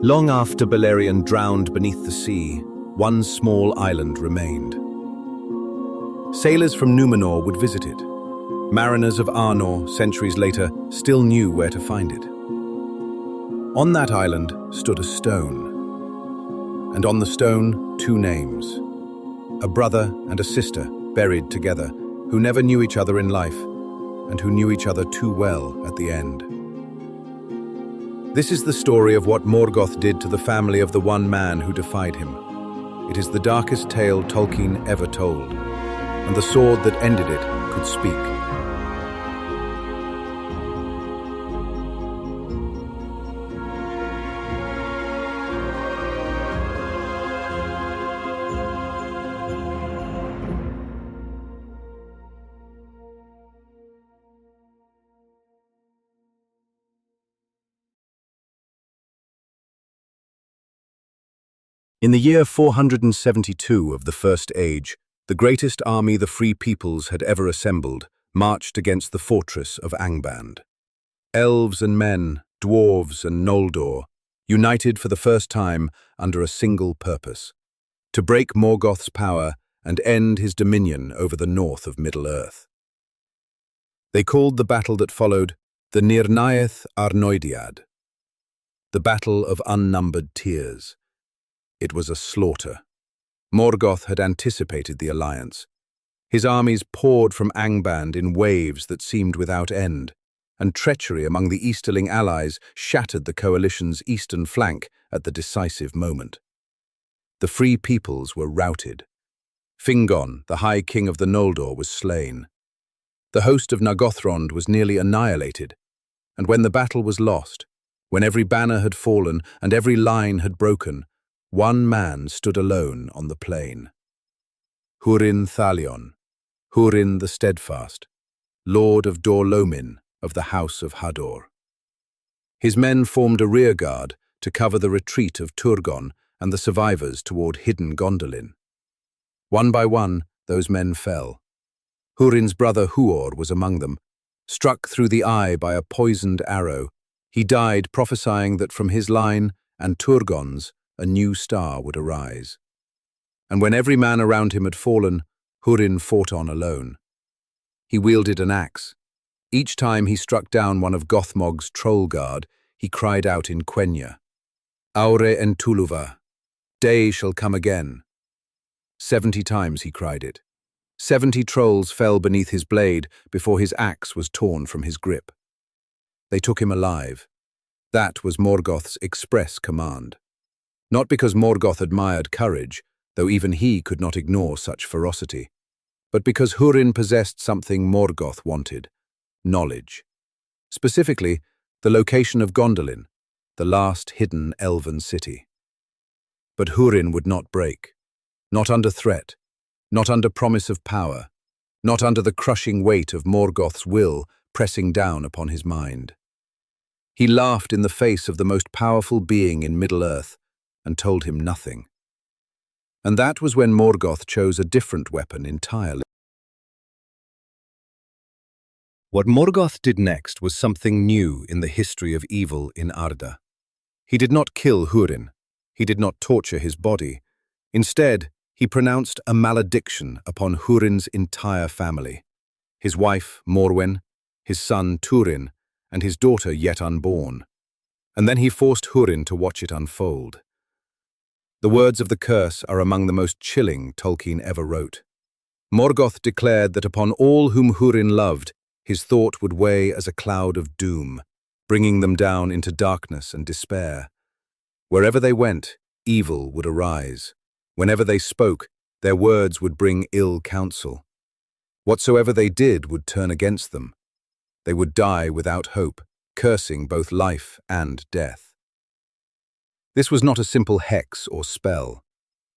Long after Beleriand drowned beneath the sea, one small island remained. Sailors from Numenor would visit it. Mariners of Arnor, centuries later, still knew where to find it. On that island stood a stone, and on the stone, two names. A brother and a sister buried together, who never knew each other in life, and who knew each other too well at the end. This is the story of what Morgoth did to the family of the one man who defied him. It is the darkest tale Tolkien ever told, and the sword that ended it could speak. In the year 472 of the First Age, the greatest army the Free Peoples had ever assembled marched against the fortress of Angband. Elves and men, dwarves and Noldor, united for the first time under a single purpose: to break Morgoth's power and end his dominion over the north of Middle-earth. They called the battle that followed the Nirnaeth Arnoediad, the Battle of Unnumbered Tears. It was a slaughter. Morgoth had anticipated the alliance. His armies poured from Angband in waves that seemed without end, and treachery among the Easterling allies shattered the coalition's eastern flank at the decisive moment. The Free Peoples were routed. Fingon, the High King of the Noldor, was slain. The host of Nargothrond was nearly annihilated, and when the battle was lost, when every banner had fallen and every line had broken, one man stood alone on the plain. Hurin Thalion, Húrin the Steadfast, Lord of Dor-lomin of the House of Hador. His men formed a rearguard to cover the retreat of Turgon and the survivors toward hidden Gondolin. One by one, those men fell. Húrin's brother Huor was among them. Struck through the eye by a poisoned arrow, he died prophesying that from his line and Turgon's a new star would arise. And when every man around him had fallen, Húrin fought on alone. He wielded an axe. Each time he struck down one of Gothmog's troll guard, he cried out in Quenya, "Aure en Tuluva, day shall come again." 70 times he cried it. 70 trolls fell beneath his blade before his axe was torn from his grip. They took him alive. That was Morgoth's express command. Not because Morgoth admired courage, though even he could not ignore such ferocity, but because Húrin possessed something Morgoth wanted: knowledge. Specifically, the location of Gondolin, the last hidden elven city. But Húrin would not break. Not under threat, not under promise of power, not under the crushing weight of Morgoth's will pressing down upon his mind. He laughed in the face of the most powerful being in Middle-earth and told him nothing. And that was when Morgoth chose a different weapon entirely. What Morgoth did next was something new in the history of evil in Arda. He did not kill Húrin. He did not torture his body. Instead, he pronounced a malediction upon Húrin's entire family: his wife, Morwen, his son, Túrin, and his daughter yet unborn. And then he forced Húrin to watch it unfold. The words of the curse are among the most chilling Tolkien ever wrote. Morgoth declared that upon all whom Húrin loved, his thought would weigh as a cloud of doom, bringing them down into darkness and despair. Wherever they went, evil would arise. Whenever they spoke, their words would bring ill counsel. Whatsoever they did would turn against them. They would die without hope, cursing both life and death. This was not a simple hex or spell.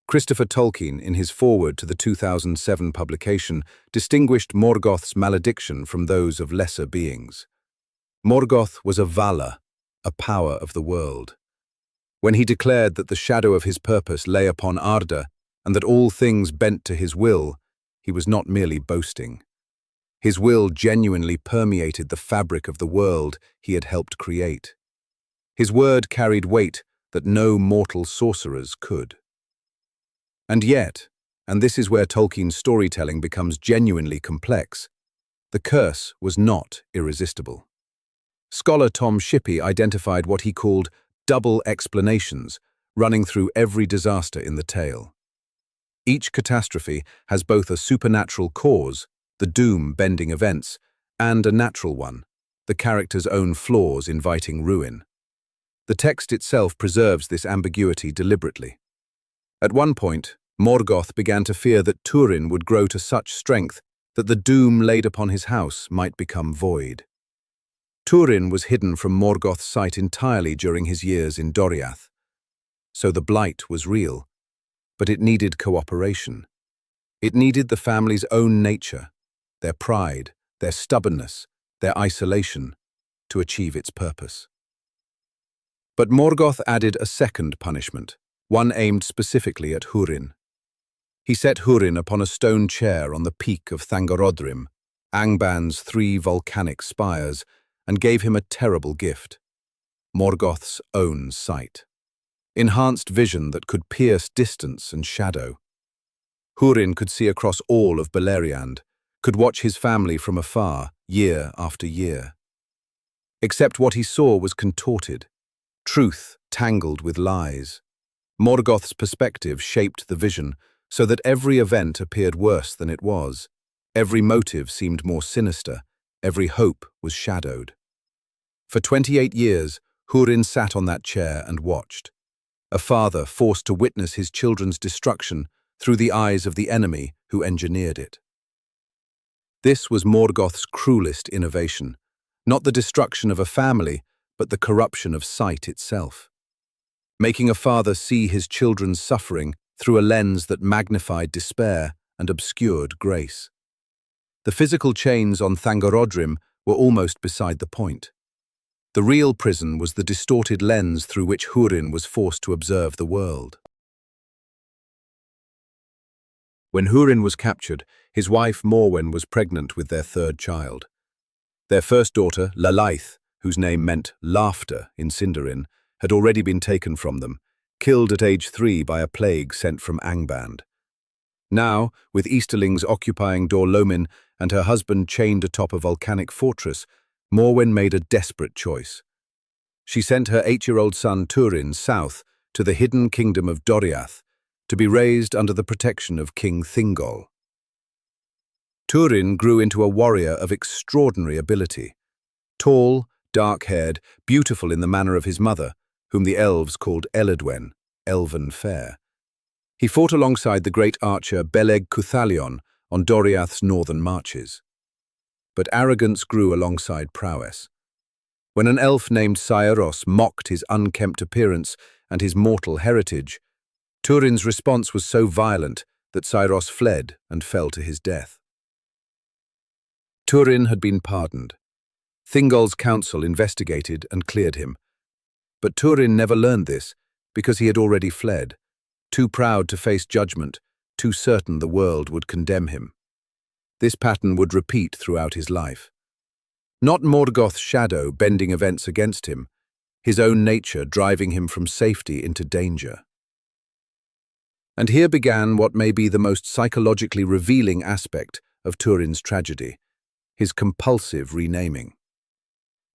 Christopher Tolkien, in his foreword to the 2007 publication, distinguished Morgoth's malediction from those of lesser beings. Morgoth was a Vala, a power of the world. When he declared that the shadow of his purpose lay upon Arda, and that all things bent to his will, he was not merely boasting. His will genuinely permeated the fabric of the world he had helped create. His word carried weight that no mortal sorcerers could. And yet, and this is where Tolkien's storytelling becomes genuinely complex, the curse was not irresistible. Scholar Tom Shippey identified what he called double explanations running through every disaster in the tale. Each catastrophe has both a supernatural cause, the doom bending events, and a natural one, the character's own flaws inviting ruin. The text itself preserves this ambiguity deliberately. At one point, Morgoth began to fear that Túrin would grow to such strength that the doom laid upon his house might become void. Túrin was hidden from Morgoth's sight entirely during his years in Doriath. So the blight was real, but it needed cooperation. It needed the family's own nature, their pride, their stubbornness, their isolation, to achieve its purpose. But Morgoth added a second punishment, one aimed specifically at Húrin. He set Húrin upon a stone chair on the peak of Thangorodrim, Angband's 3 volcanic spires, and gave him a terrible gift, Morgoth's own sight. Enhanced vision that could pierce distance and shadow. Húrin could see across all of Beleriand, could watch his family from afar, year after year. Except what he saw was contorted, truth tangled with lies. Morgoth's perspective shaped the vision so that every event appeared worse than it was. Every motive seemed more sinister, every hope was shadowed. For 28 years, Húrin sat on that chair and watched. A father forced to witness his children's destruction through the eyes of the enemy who engineered it. This was Morgoth's cruelest innovation, not the destruction of a family, but the corruption of sight itself. Making a father see his children's suffering through a lens that magnified despair and obscured grace. The physical chains on Thangorodrim were almost beside the point. The real prison was the distorted lens through which Húrin was forced to observe the world. When Húrin was captured, his wife Morwen was pregnant with their third child. Their first daughter, Lalaith, whose name meant laughter in Sindarin, had already been taken from them, killed at age 3 by a plague sent from Angband. Now, with Easterlings occupying Dor-Lomin and her husband chained atop a volcanic fortress, Morwen made a desperate choice. She sent her 8-year-old son Túrin south to the hidden kingdom of Doriath to be raised under the protection of King Thingol. Túrin grew into a warrior of extraordinary ability. Tall, dark-haired, beautiful in the manner of his mother, whom the elves called Eledwen, elven fair. He fought alongside the great archer Beleg Thalion on Doriath's northern marches. But arrogance grew alongside prowess. When an elf named Saeros mocked his unkempt appearance and his mortal heritage, Túrin's response was so violent that Saeros fled and fell to his death. Túrin had been pardoned. Thingol's council investigated and cleared him. But Túrin never learned this because he had already fled, too proud to face judgment, too certain the world would condemn him. This pattern would repeat throughout his life. Not Morgoth's shadow bending events against him, his own nature driving him from safety into danger. And here began what may be the most psychologically revealing aspect of Túrin's tragedy, his compulsive renaming.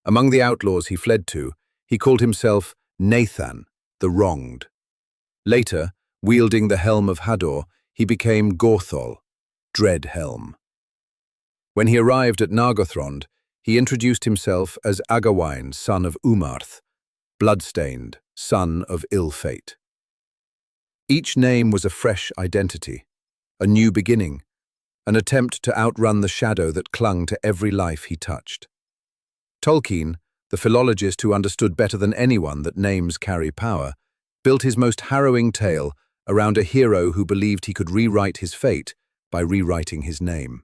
Among the outlaws he fled to, he called himself Nathan, the Wronged. Later, wielding the helm of Hador, he became Gorthol, Dread Helm. When he arrived at Nargothrond, he introduced himself as Agawain, son of Umarth, Bloodstained, son of Ill Fate. Each name was a fresh identity, a new beginning, an attempt to outrun the shadow that clung to every life he touched. Tolkien, the philologist who understood better than anyone that names carry power, built his most harrowing tale around a hero who believed he could rewrite his fate by rewriting his name.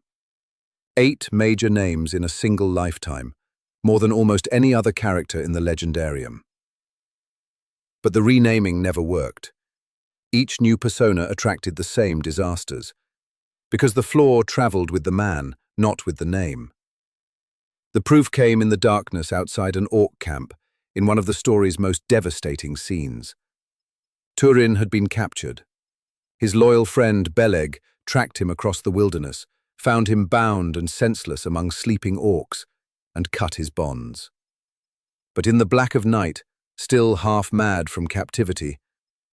8 major names in a single lifetime, more than almost any other character in the legendarium. But the renaming never worked. Each new persona attracted the same disasters. because the flaw travelled with the man, not with the name. The proof came in the darkness outside an orc camp, in one of the story's most devastating scenes. Túrin had been captured. His loyal friend Beleg tracked him across the wilderness, found him bound and senseless among sleeping orcs, and cut his bonds. But in the black of night, still half mad from captivity,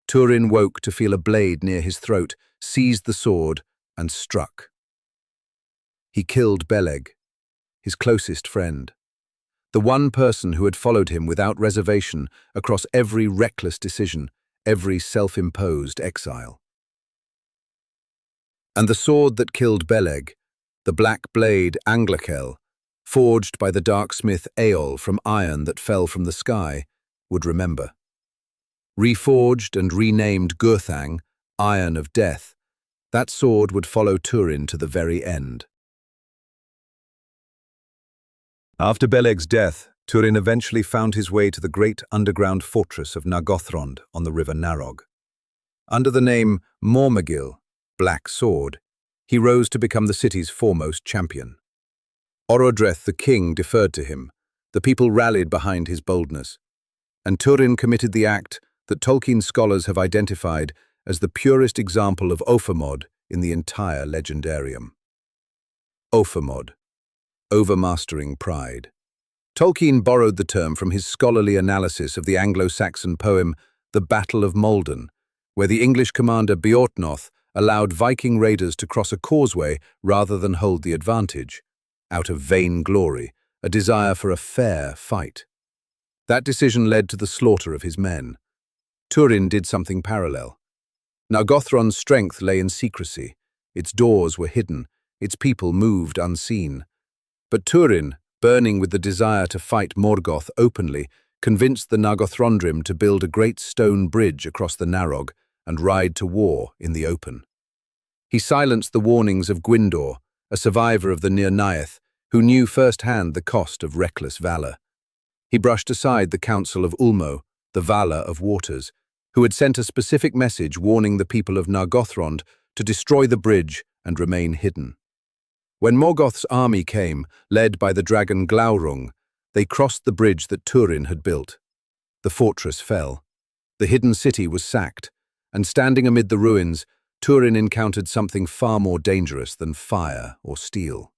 Túrin woke to feel a blade near his throat, seized the sword, and struck. He killed Beleg, his closest friend, the one person who had followed him without reservation across every reckless decision, every self-imposed exile. And the sword that killed Beleg, the black blade Anglakel, forged by the dark smith Eol from iron that fell from the sky, would remember. Reforged and renamed Gurthang, Iron of Death, that sword would follow Túrin to the very end. After Beleg's death, Túrin eventually found his way to the great underground fortress of Nargothrond on the river Narog. Under the name Mormagil, Black Sword, he rose to become the city's foremost champion. Orodreth the king deferred to him, the people rallied behind his boldness, and Túrin committed the act that Tolkien scholars have identified as the purest example of Ophemod in the entire legendarium. Ophemod, overmastering pride. Tolkien borrowed the term from his scholarly analysis of the Anglo-Saxon poem The Battle of Maldon, where the English commander Beorhtnoth allowed Viking raiders to cross a causeway rather than hold the advantage, out of vain glory, a desire for a fair fight. That decision led to the slaughter of his men. Túrin did something parallel. Nargothrond's strength lay in secrecy. Its doors were hidden, its people moved unseen. But Túrin, burning with the desire to fight Morgoth openly, convinced the Nargothrondrim to build a great stone bridge across the Narog and ride to war in the open. He silenced the warnings of Gwyndor, a survivor of the Nirnaeth, who knew firsthand the cost of reckless valor. He brushed aside the counsel of Ulmo, the Valor of Waters, who had sent a specific message warning the people of Nargothrond to destroy the bridge and remain hidden. When Morgoth's army came, led by the dragon Glaurung, they crossed the bridge that Túrin had built. The fortress fell. The hidden city was sacked, and standing amid the ruins, Túrin encountered something far more dangerous than fire or steel.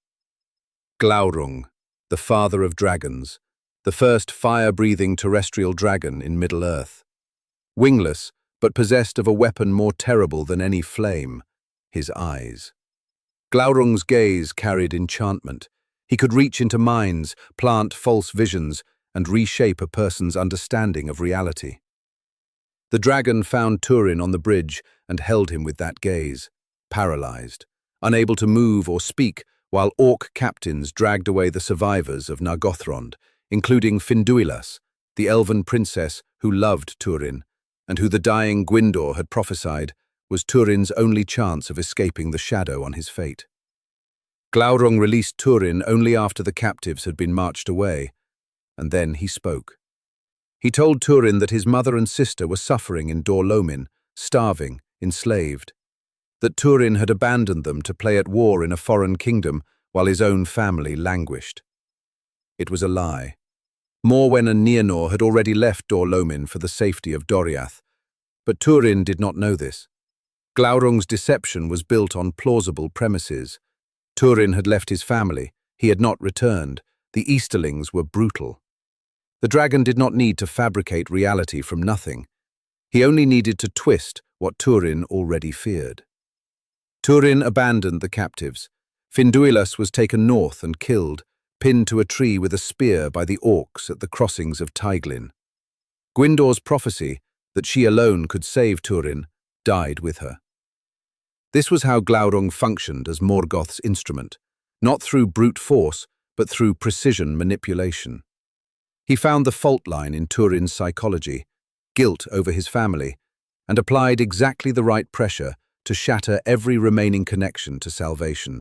Glaurung, the father of dragons, the first fire-breathing terrestrial dragon in Middle-earth. Wingless, but possessed of a weapon more terrible than any flame, his eyes. Glaurung's gaze carried enchantment. He could reach into minds, plant false visions, and reshape a person's understanding of reality. The dragon found Túrin on the bridge and held him with that gaze, paralyzed, unable to move or speak, while orc captains dragged away the survivors of Nargothrond, including Finduilas, the elven princess who loved Túrin, and who the dying Gwyndor had prophesied was Túrin's only chance of escaping the shadow on his fate. Glaurung released Túrin only after the captives had been marched away, and then he spoke. He told Túrin that his mother and sister were suffering in Dorlomin, starving, enslaved, that Túrin had abandoned them to play at war in a foreign kingdom while his own family languished. It was a lie. Morwen and Nienor had already left Dorlomin for the safety of Doriath, but Túrin did not know this. Glaurung's deception was built on plausible premises. Túrin had left his family, he had not returned, the Easterlings were brutal. The dragon did not need to fabricate reality from nothing. He only needed to twist what Túrin already feared. Túrin abandoned the captives. Finduilas was taken north and killed, pinned to a tree with a spear by the orcs at the crossings of Teiglin. Gwyndor's prophecy, that she alone could save Túrin, died with her. This was how Glaurung functioned as Morgoth's instrument, not through brute force, but through precision manipulation. He found the fault line in Túrin's psychology, guilt over his family, and applied exactly the right pressure to shatter every remaining connection to salvation.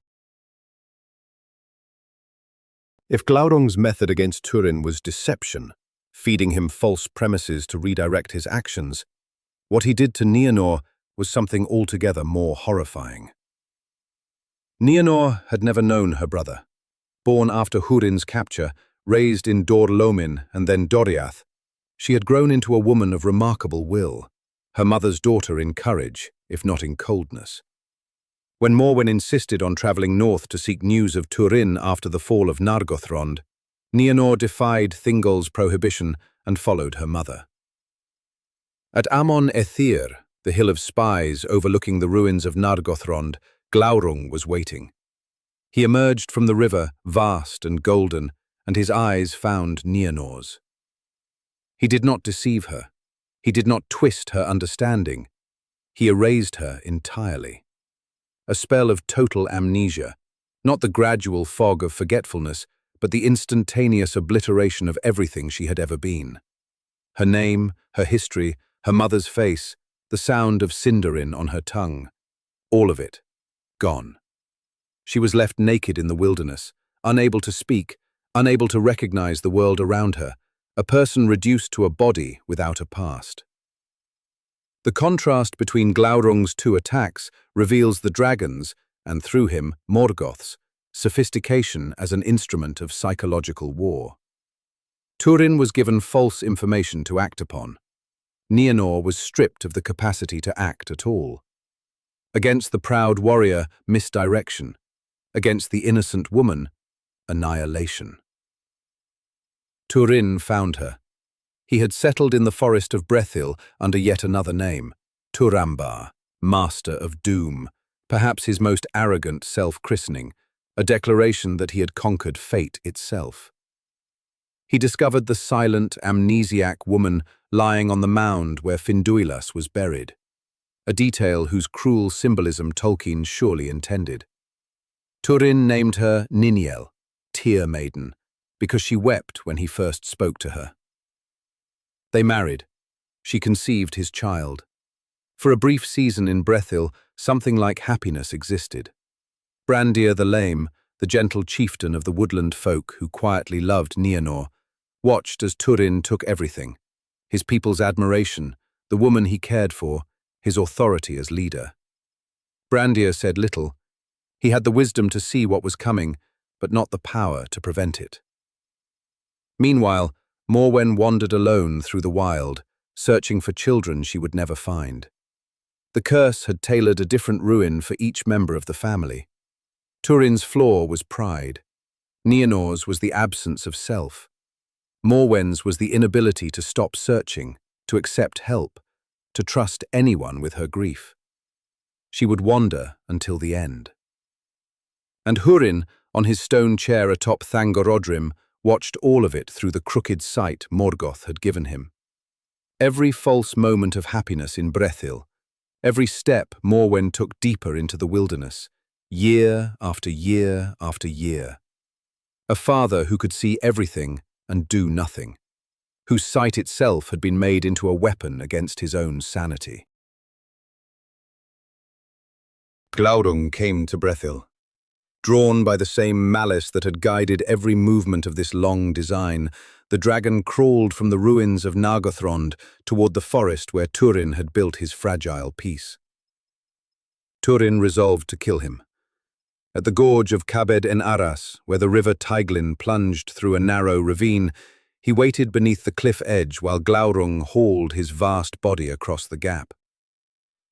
If Glaurung's method against Túrin was deception, feeding him false premises to redirect his actions, what he did to Nienor was something altogether more horrifying. Nienor had never known her brother. Born after Húrin's capture, raised in Dor-Lomin and then Doriath, she had grown into a woman of remarkable will, her mother's daughter in courage, if not in coldness. When Morwen insisted on travelling north to seek news of Túrin after the fall of Nargothrond, Nienor defied Thingol's prohibition and followed her mother. At Amon Ethir, the hill of spies overlooking the ruins of Nargothrond, Glaurung was waiting. He emerged from the river, vast and golden, and his eyes found Nienor's. He did not deceive her. He did not twist her understanding. He erased her entirely. A spell of total amnesia, not the gradual fog of forgetfulness, but the instantaneous obliteration of everything she had ever been. Her name, her history, her mother's face, the sound of Sindarin on her tongue, all of it, gone. She was left naked in the wilderness, unable to speak, unable to recognize the world around her, a person reduced to a body without a past. The contrast between Glaurung's two attacks reveals the dragon's, and through him, Morgoth's, sophistication as an instrument of psychological war. Túrin was given false information to act upon. Nienor was stripped of the capacity to act at all. Against the proud warrior, misdirection. Against the innocent woman, annihilation. Túrin found her. He had settled in the forest of Brethil under yet another name, Turambar, Master of Doom, perhaps his most arrogant self-christening, a declaration that he had conquered fate itself. He discovered the silent, amnesiac woman lying on the mound where Finduilas was buried, a detail whose cruel symbolism Tolkien surely intended. Túrin named her Niniel, Tear Maiden, because she wept when he first spoke to her. They married. She conceived his child. For a brief season in Brethil, something like happiness existed. Brandir the Lame, the gentle chieftain of the woodland folk who quietly loved Nienor, watched as Túrin took everything, his people's admiration, the woman he cared for, his authority as leader. Brandir said little. He had the wisdom to see what was coming, but not the power to prevent it. Meanwhile, Morwen wandered alone through the wild, searching for children she would never find. The curse had tailored a different ruin for each member of the family. Túrin's flaw was pride. Nienor's was the absence of self. Morwen's was the inability to stop searching, to accept help, to trust anyone with her grief. She would wander until the end. And Húrin, on his stone chair atop Thangorodrim, watched all of it through the crooked sight Morgoth had given him. Every false moment of happiness in Brethil, every step Morwen took deeper into the wilderness, year after year after year. A father who could see everything and do nothing, whose sight itself had been made into a weapon against his own sanity. Glaurung came to Brethil. Drawn by the same malice that had guided every movement of this long design, the dragon crawled from the ruins of Nargothrond toward the forest where Túrin had built his fragile peace. Túrin resolved to kill him. At the gorge of Cabed en Arras, where the river Teiglin plunged through a narrow ravine, he waited beneath the cliff edge while Glaurung hauled his vast body across the gap.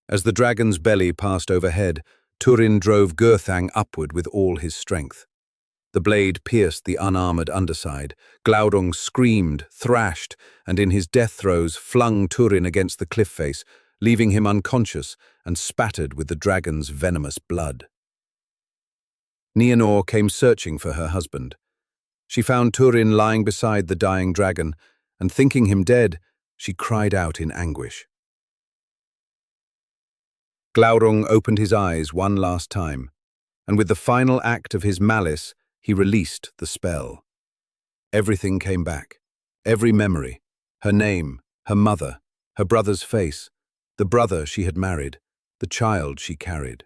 As the dragon's belly passed overhead, Túrin drove Gurthang upward with all his strength. The blade pierced the unarmored underside. Glaurung screamed, thrashed, and in his death throes flung Túrin against the cliff face, leaving him unconscious and spattered with the dragon's venomous blood. Nienor came searching for her husband. She found Túrin lying beside the dying dragon, and thinking him dead, she cried out in anguish. Glaurung opened his eyes one last time, and with the final act of his malice, he released the spell. Everything came back. Every memory. Her name, her mother, her brother's face, the brother she had married, the child she carried.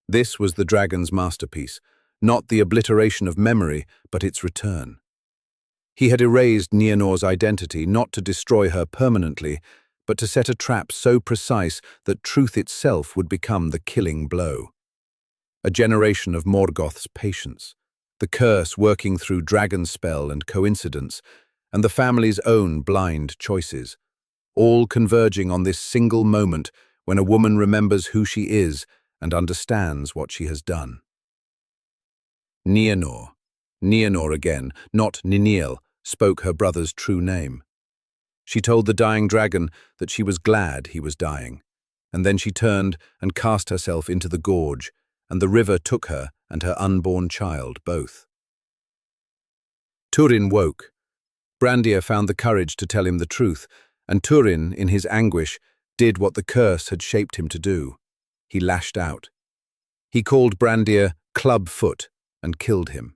This was the dragon's masterpiece, not the obliteration of memory, but its return. He had erased Nienor's identity not to destroy her permanently, but to set a trap so precise that truth itself would become the killing blow. a generation of Morgoth's patience, the curse working through dragon spell and coincidence, and the family's own blind choices, all converging on this single moment when a woman remembers who she is and understands what she has done. Nienor again, not Niniel, spoke her brother's true name. She told the dying dragon that she was glad he was dying, and then she turned and cast herself into the gorge, and the river took her and her unborn child both. Túrin woke. Brandir found the courage to tell him the truth, and Túrin, in his anguish, did what the curse had shaped him to do. He lashed out. He called Brandir Clubfoot and killed him.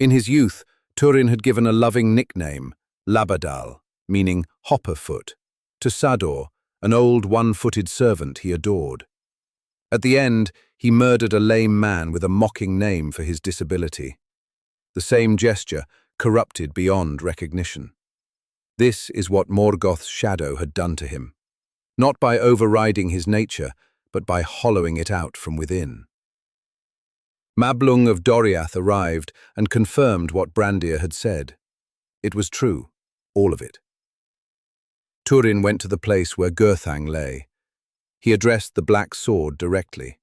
In his youth, Túrin had given a loving nickname, Labadal, meaning hopperfoot, to Sador, an old one-footed servant he adored. At the end, he murdered a lame man with a mocking name for his disability. The same gesture, corrupted beyond recognition. This is what Morgoth's shadow had done to him, not by overriding his nature, but by hollowing it out from within. Mablung of Doriath arrived and confirmed what Brandir had said. It was true, all of it. Túrin went to the place where Glaurung lay. He addressed the black sword directly.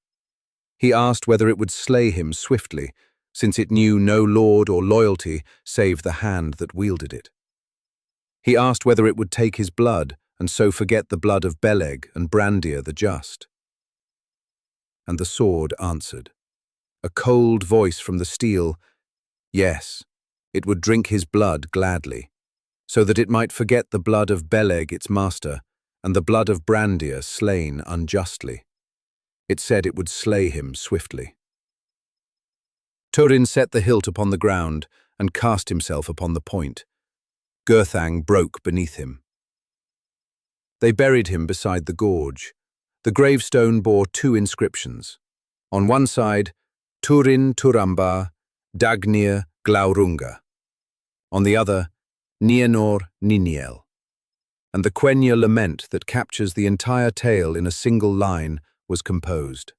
He asked whether it would slay him swiftly, since it knew no lord or loyalty save the hand that wielded it. He asked whether it would take his blood and so forget the blood of Beleg and Brandir the Just. And the sword answered. A cold voice from the steel, yes, it would drink his blood gladly, so that it might forget the blood of Beleg its master and the blood of Brandir slain unjustly. It said it would slay him swiftly. Túrin set the hilt upon the ground and cast himself upon the point. Glaurung broke beneath him. They buried him beside the gorge. The gravestone bore two inscriptions. On one side, Turin Turambar, Dagnir Glaurunga. On the other, Nienor Niniel. And the Quenya lament that captures the entire tale in a single line was composed.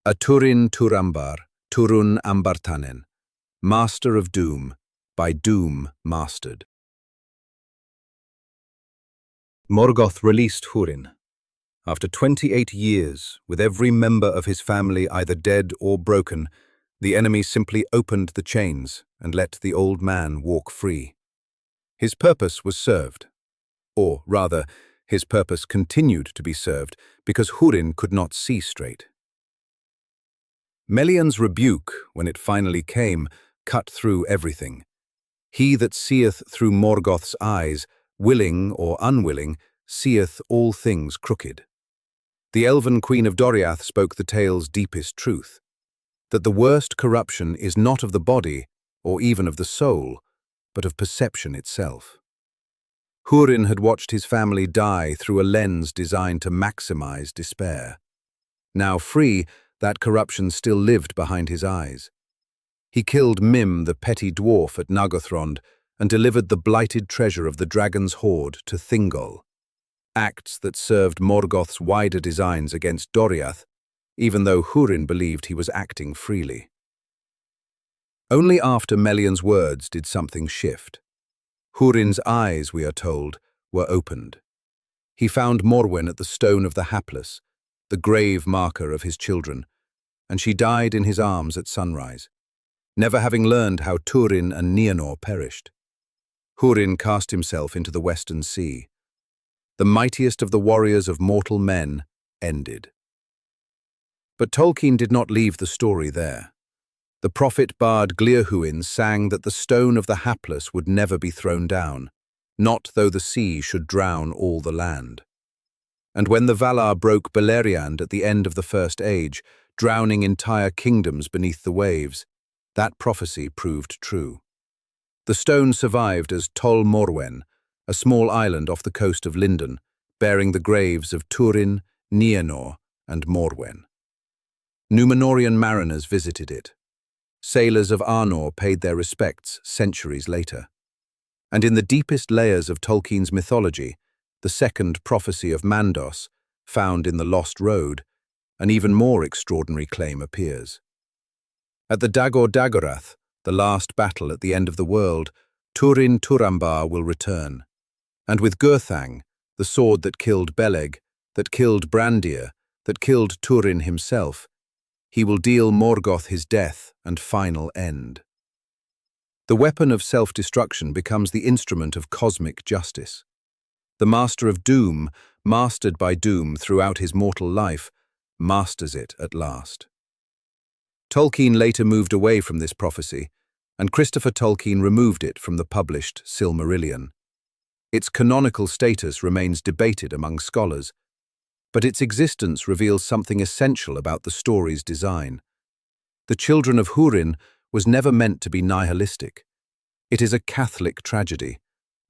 A Turin Turambar, Turun Ambartanen, master of doom, by doom mastered. Morgoth released Húrin. After 28 years, with every member of his family either dead or broken, the enemy simply opened the chains and let the old man walk free. His purpose was served. Or, rather, his purpose continued to be served because Húrin could not see straight. Melian's rebuke, when it finally came, cut through everything. He that seeth through Morgoth's eyes, willing or unwilling, seeth all things crooked. The elven queen of Doriath spoke the tale's deepest truth, that the worst corruption is not of the body, or even of the soul, but of perception itself. Húrin had watched his family die through a lens designed to maximize despair. Now free, that corruption still lived behind his eyes. He killed Mim, the petty dwarf at Nargothrond, and delivered the blighted treasure of the dragon's hoard to Thingol. Acts that served Morgoth's wider designs against Doriath, even though Húrin believed he was acting freely. Only after Melian's words did something shift. Húrin's eyes, we are told, were opened. He found Morwen at the Stone of the Hapless, the grave marker of his children, and she died in his arms at sunrise, never having learned how Túrin and Nienor perished. Húrin cast himself into the western sea. The mightiest of the warriors of mortal men ended. But Tolkien did not leave the story there. The prophet bard Glaurung sang that the Stone of the Hapless would never be thrown down, not though the sea should drown all the land. And when the Valar broke Beleriand at the end of the First Age, drowning entire kingdoms beneath the waves, that prophecy proved true. The stone survived as Tol Morwen, a small island off the coast of Lindon, bearing the graves of Túrin, Nienor, and Morwen. Númenorian mariners visited it. Sailors of Arnor paid their respects centuries later. And in the deepest layers of Tolkien's mythology, the second prophecy of Mandos, found in the Lost Road, an even more extraordinary claim appears. At the Dagorath, the last battle at the end of the world, Turin Turambar will return. And with Gurthang, the sword that killed Beleg, that killed Brandir, that killed Túrin himself, he will deal Morgoth his death and final end. The weapon of self-destruction becomes the instrument of cosmic justice. The Master of Doom, mastered by Doom throughout his mortal life, masters it at last. Tolkien later moved away from this prophecy, and Christopher Tolkien removed it from the published Silmarillion. Its canonical status remains debated among scholars, but its existence reveals something essential about the story's design. The Children of Hurin was never meant to be nihilistic. It is a Catholic tragedy,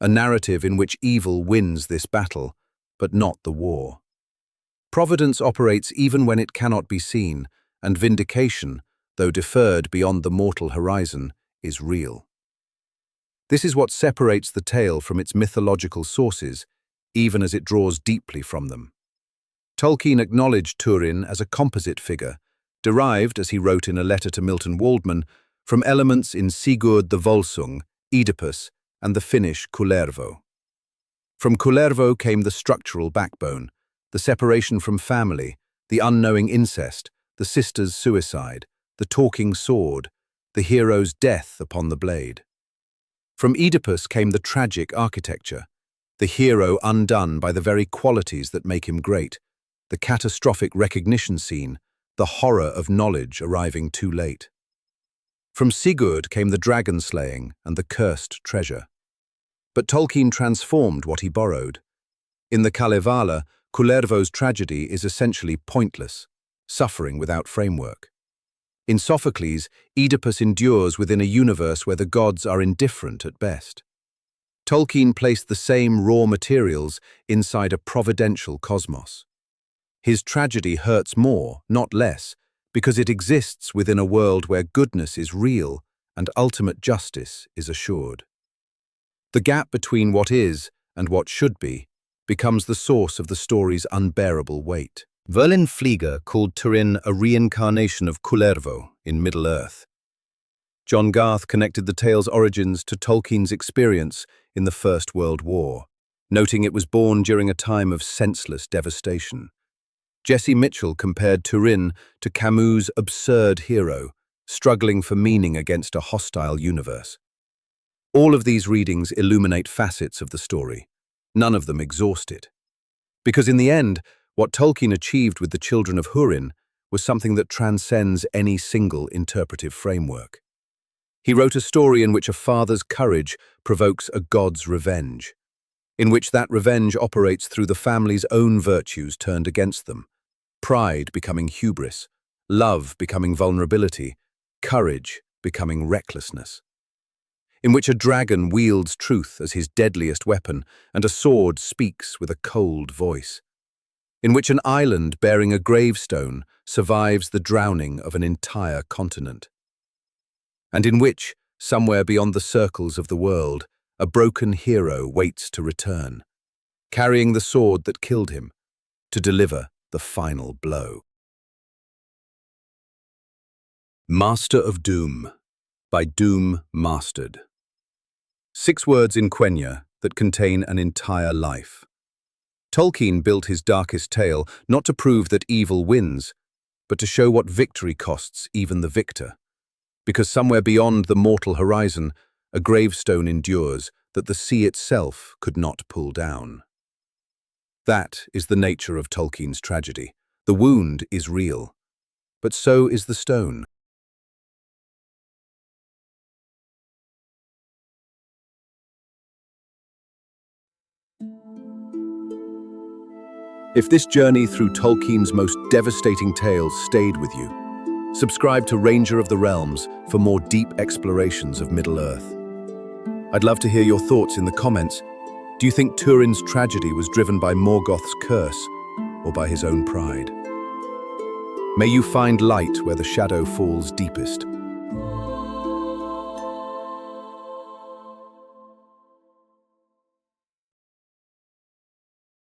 a narrative in which evil wins this battle, but not the war. Providence operates even when it cannot be seen, and vindication, though deferred beyond the mortal horizon, is real. This is what separates the tale from its mythological sources, even as it draws deeply from them. Tolkien acknowledged Túrin as a composite figure, derived, as he wrote in a letter to Milton Waldman, from elements in Sigurd the Volsung, Oedipus, and the Finnish Kullervo. From Kullervo came the structural backbone, the separation from family, the unknowing incest, the sister's suicide, the talking sword, the hero's death upon the blade. From Oedipus came the tragic architecture, the hero undone by the very qualities that make him great, the catastrophic recognition scene, the horror of knowledge arriving too late. From Sigurd came the dragon slaying and the cursed treasure. But Tolkien transformed what he borrowed. In the Kalevala, Kullervo's tragedy is essentially pointless, suffering without framework. In Sophocles, Oedipus endures within a universe where the gods are indifferent at best. Tolkien placed the same raw materials inside a providential cosmos. His tragedy hurts more, not less, because it exists within a world where goodness is real and ultimate justice is assured. The gap between what is and what should be becomes the source of the story's unbearable weight. Verlin Flieger called Túrin a reincarnation of Kullervo in Middle-earth. John Garth connected the tale's origins to Tolkien's experience in the First World War, noting it was born during a time of senseless devastation. Jesse Mitchell compared Túrin to Camus' absurd hero, struggling for meaning against a hostile universe. All of these readings illuminate facets of the story. None of them exhaust it. Because in the end, what Tolkien achieved with the Children of Hurin was something that transcends any single interpretive framework. He wrote a story in which a father's courage provokes a god's revenge, in which that revenge operates through the family's own virtues turned against them, pride becoming hubris, love becoming vulnerability, courage becoming recklessness. In which a dragon wields truth as his deadliest weapon and a sword speaks with a cold voice. In which an island bearing a gravestone survives the drowning of an entire continent. And in which, somewhere beyond the circles of the world, a broken hero waits to return, carrying the sword that killed him, to deliver the final blow. Master of Doom, by Doom Mastered. 6 words in Quenya that contain an entire life. Tolkien built his darkest tale not to prove that evil wins, but to show what victory costs even the victor. Because somewhere beyond the mortal horizon, a gravestone endures that the sea itself could not pull down. That is the nature of Tolkien's tragedy. The wound is real, but so is the stone. If this journey through Tolkien's most devastating tales stayed with you, subscribe to Ranger of the Realms for more deep explorations of Middle-earth. I'd love to hear your thoughts in the comments. Do you think Túrin's tragedy was driven by Morgoth's curse or by his own pride? May you find light where the shadow falls deepest.